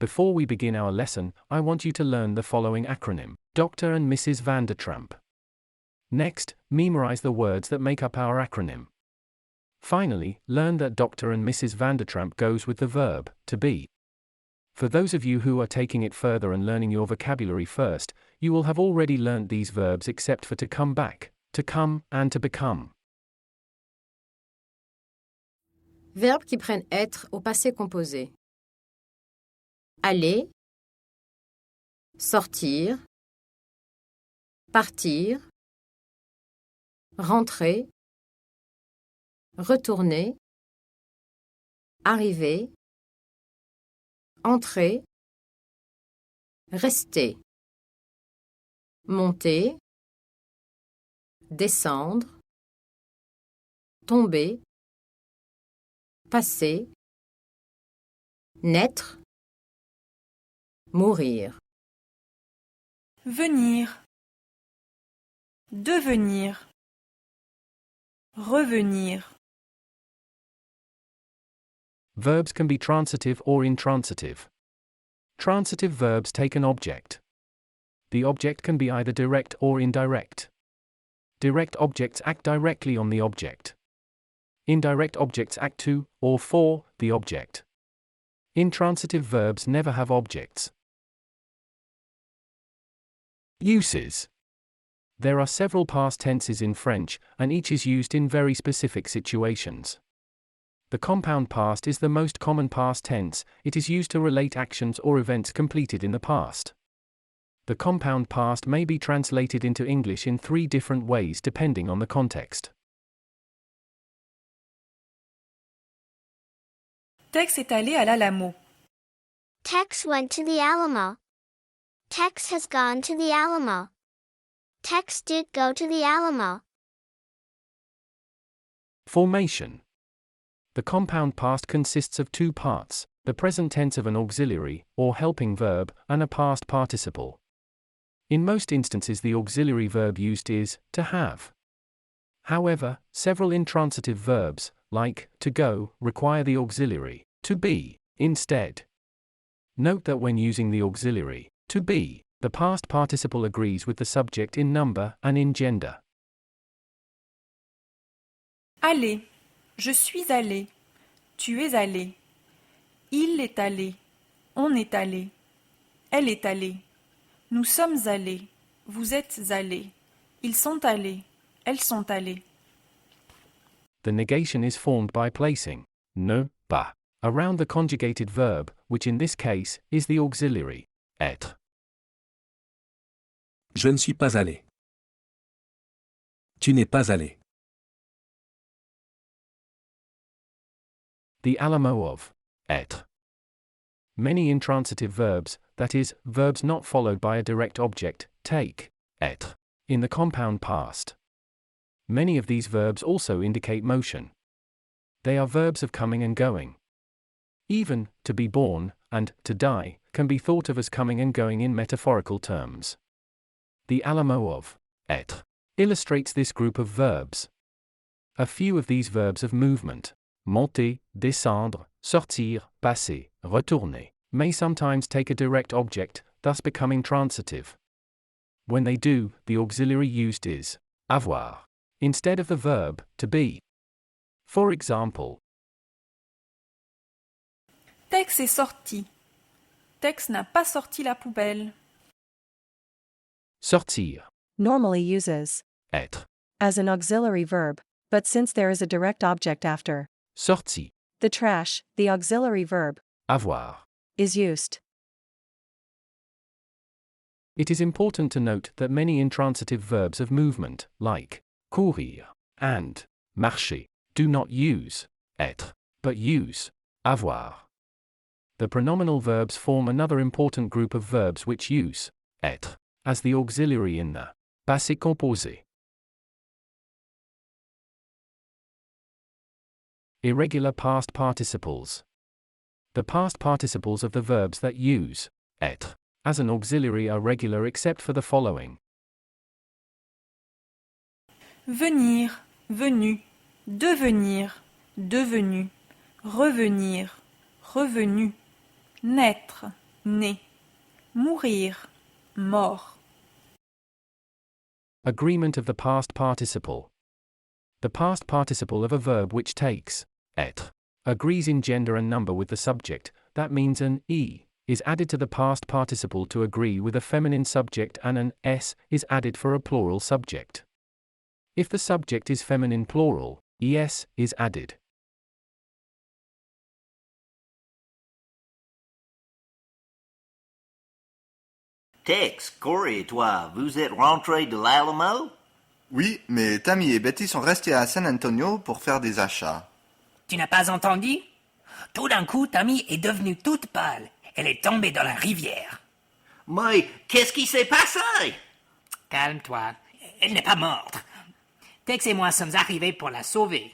Before we begin our lesson, I want you to learn the following acronym: Dr. and Mrs. Vandertramp. Next, memorize the words that make up our acronym. Finally, learn that Dr. and Mrs. Vandertramp goes with the verb, to be. For those of you who are taking it further and learning your vocabulary first, you will have already learned these verbs except for to come back, to come, and to become. Verbes qui prennent être au passé composé. Aller, sortir, partir, rentrer, retourner, arriver, entrer, rester, monter, descendre, tomber, passer, naître, mourir. Venir, devenir, revenir. Verbs can be transitive or intransitive. Transitive verbs take an object. The object can be either direct or indirect. Direct objects act directly on the object. Indirect objects act to, or for, the object. Intransitive verbs never have objects. Uses. There are several past tenses in French, and each is used in very specific situations. The compound past is the most common past tense. It is used to relate actions or events completed in the past. The compound past may be translated into English in 3 different ways depending on the context. Tex est allé à l'Alamo. Tex went to the Alamo. Tex has gone to the Alamo. Tex did go to the Alamo. Formation. The compound past consists of 2 parts, the present tense of an auxiliary, or helping verb, and a past participle. In most instances the auxiliary verb used is to have. However, several intransitive verbs, like to go, require the auxiliary to be instead. Note that when using the auxiliary to be, the past participle agrees with the subject in number and in gender. Aller, je suis allé, tu es allé. Il est allé, on est allé. Elle est allée. Nous sommes allés, vous êtes allés. Ils sont allés, elles sont allées. The negation is formed by placing ne pas around the conjugated verb, which in this case is the auxiliary être. Je ne suis pas allé. Tu n'es pas allé. The Alamo of être. Many intransitive verbs, that is, verbs not followed by a direct object, take être in the compound past. Many of these verbs also indicate motion. They are verbs of coming and going. Even to be born and to die can be thought of as coming and going in metaphorical terms. The Alamo of être illustrates this group of verbs. A few of these verbs of movement, monter, descendre, sortir, passer, retourner, may sometimes take a direct object, thus becoming transitive. When they do, the auxiliary used is avoir instead of the verb to be. For example, Tex est sorti. Tex n'a pas sorti la poubelle. sortir, Normally uses être, as an auxiliary verb, but since there is a direct object after sorti, the trash, the auxiliary verb avoir. is used. It is important to note that many intransitive verbs of movement, like courir and marcher, do not use être, but use avoir. The pronominal verbs form another important group of verbs which use être as the auxiliary in the passé composé. Irregular past participles. The past participles of the verbs that use être as an auxiliary are regular except for the following: Venir, venu, devenir, devenu, revenir, revenu, naître, né. Mourir, mort. Agreement of the past participle. The past participle of a verb which takes être agrees in gender and number with the subject. That means an e is added to the past participle to agree with a feminine subject and an s is added for a plural subject. If the subject is feminine plural, es is added. Tex, Corey et toi, vous êtes rentrés de l'Alamo? Oui, mais Tammy et Betty sont restés à San Antonio pour faire des achats. Tu n'as pas entendu? Tout d'un coup, Tammy est devenue toute pâle. Elle est tombée dans la rivière. Mais qu'est-ce qui s'est passé? Calme-toi, elle n'est pas morte. Tex et moi sommes arrivés pour la sauver.